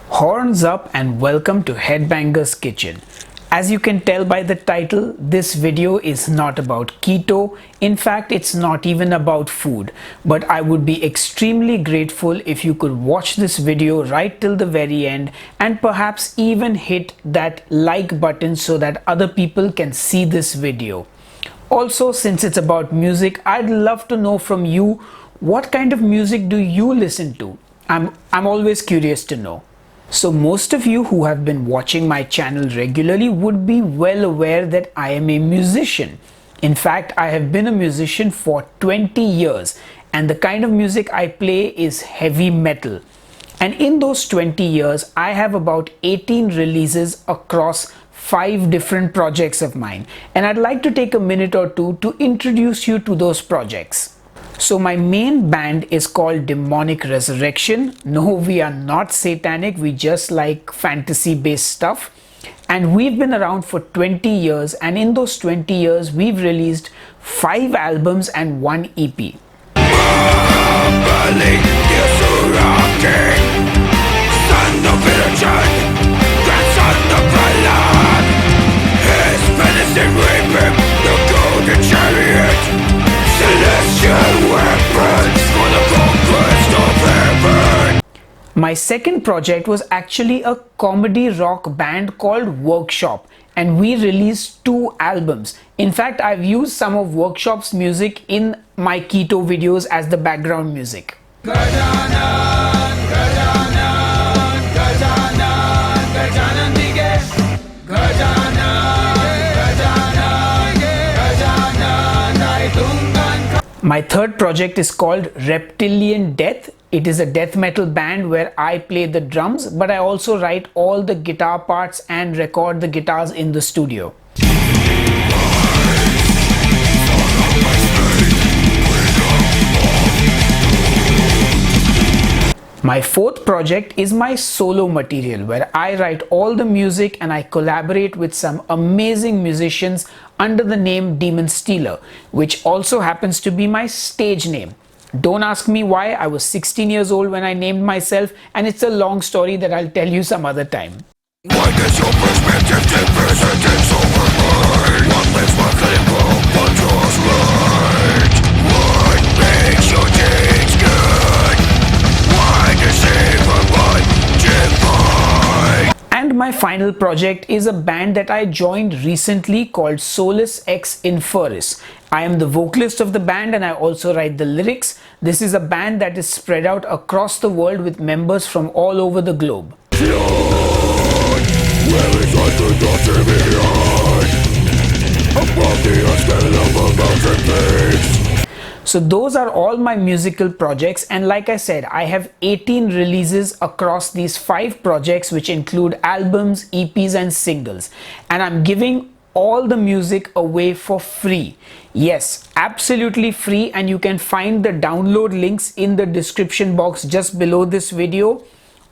Horns up and welcome to Headbanger's Kitchen. As you can tell by the title, this video is not about keto. In fact, it's not even about food. But I would be extremely grateful if you could watch this video right till the very end and perhaps even hit that like button so that other people can see this video. Also, since it's about music, I'd love to know from you, what kind of music do you listen to? I'm always curious to know. So most of you who have been watching my channel regularly would be well aware that I am a musician. In fact, I have been a musician for 20 years and the kind of music I play is heavy metal. And in those 20 years, I have about 18 releases across 5 different projects of mine. And I'd like to take a minute or two to introduce you to those projects. So my main band is called Demonic Resurrection. No, we are not satanic, we just like fantasy based stuff. And we've been around for 20 years, and in those 20 years we've released 5 albums and 1 EP. My second project was actually a comedy rock band called Workshop, and we released 2 albums. In fact, I've used some of Workshop's music in my keto videos as the background music. My third project is called Reptilian Death. It is a death metal band where I play the drums, but I also write all the guitar parts and record the guitars in the studio. My fourth project is my solo material where I write all the music and I collaborate with some amazing musicians under the name Demon Stealer, which also happens to be my stage name. Don't ask me why. I was 16 years old when I named myself, and it's a long story that I'll tell you some other time. What is your perspective to precedence over mine? What makes my clinical, what draws right? What makes your deeds good? Why deceive or what divine? And my final project is a band that I joined recently called Solus Ex Inferis. I am the vocalist of the band and I also write the lyrics. This is a band that is spread out across the world with members from all over the globe. So those are all my musical projects, and like I said, I have 18 releases across these 5 projects, which include albums, EPs and singles, and I'm giving all the music away for free. Yes, absolutely free, and you can find the download links in the description box just below this video.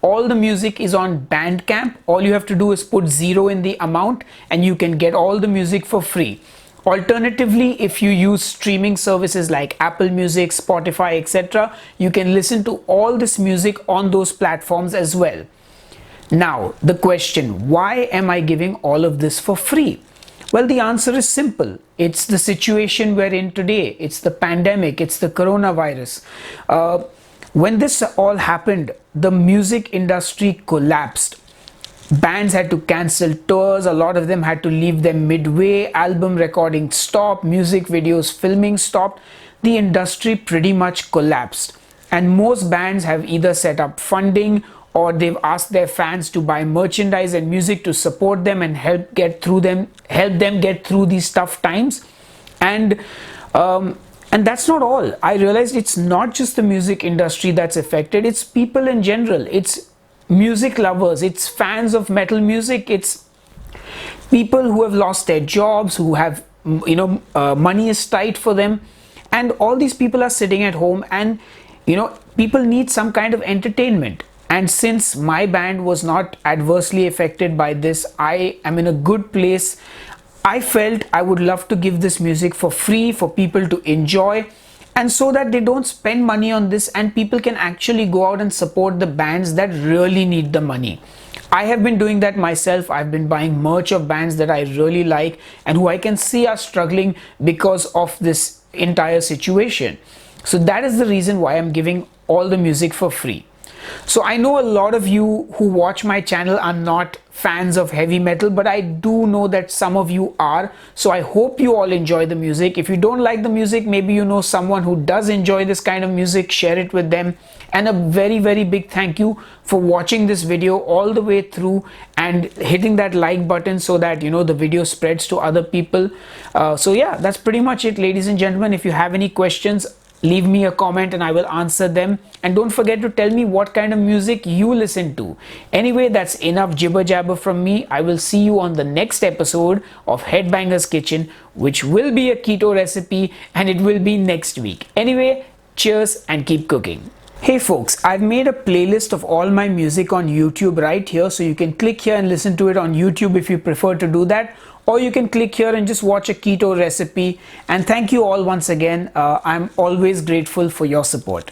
All the music is on Bandcamp. All you have to do is put 0 in the amount and you can get all the music for free. Alternatively, if you use streaming services like Apple Music, Spotify, etc., you can listen to all this music on those platforms as well. Now, the question, why am I giving all of this for free? Well, the answer is simple. It's the situation we're in today. It's the pandemic. It's the coronavirus. When this all happened, the music industry collapsed. Bands had to cancel tours, a lot of them had to leave them midway, album recording stopped, music videos filming stopped. The industry pretty much collapsed. And most bands have either set up funding or they've asked their fans to buy merchandise and music to support them and help them get through these tough times. And that's not all. I realized it's not just the music industry that's affected, it's people in general. It's music lovers, it's fans of metal music, it's people who have lost their jobs, who have money is tight for them, and all these people are sitting at home and people need some kind of entertainment. And since my band was not adversely affected by this, I am in a good place. I felt I would love to give this music for free for people to enjoy, and so that they don't spend money on this and people can actually go out and support the bands that really need the money. I have been doing that myself. I've been buying merch of bands that I really like and who I can see are struggling because of this entire situation. So that is the reason why I'm giving all the music for free. So I know a lot of you who watch my channel are not fans of heavy metal, but I do know that some of you are. So I hope you all enjoy the music. If you don't like the music, maybe you know someone who does enjoy this kind of music, share it with them. And a very, very big thank you for watching this video all the way through and hitting that like button so that the video spreads to other people. So yeah, that's pretty much it, ladies and gentlemen. If you have any questions, leave me a comment and I will answer them. And don't forget to tell me what kind of music you listen to. Anyway, that's enough jibber jabber from me. I will see you on the next episode of Headbanger's Kitchen, which will be a keto recipe, and it will be next week. Anyway, cheers and keep cooking. Hey folks, I've made a playlist of all my music on YouTube right here, so you can click here and listen to it on YouTube if you prefer to do that, or you can click here and just watch a keto recipe. And thank you all once again. I'm always grateful for your support.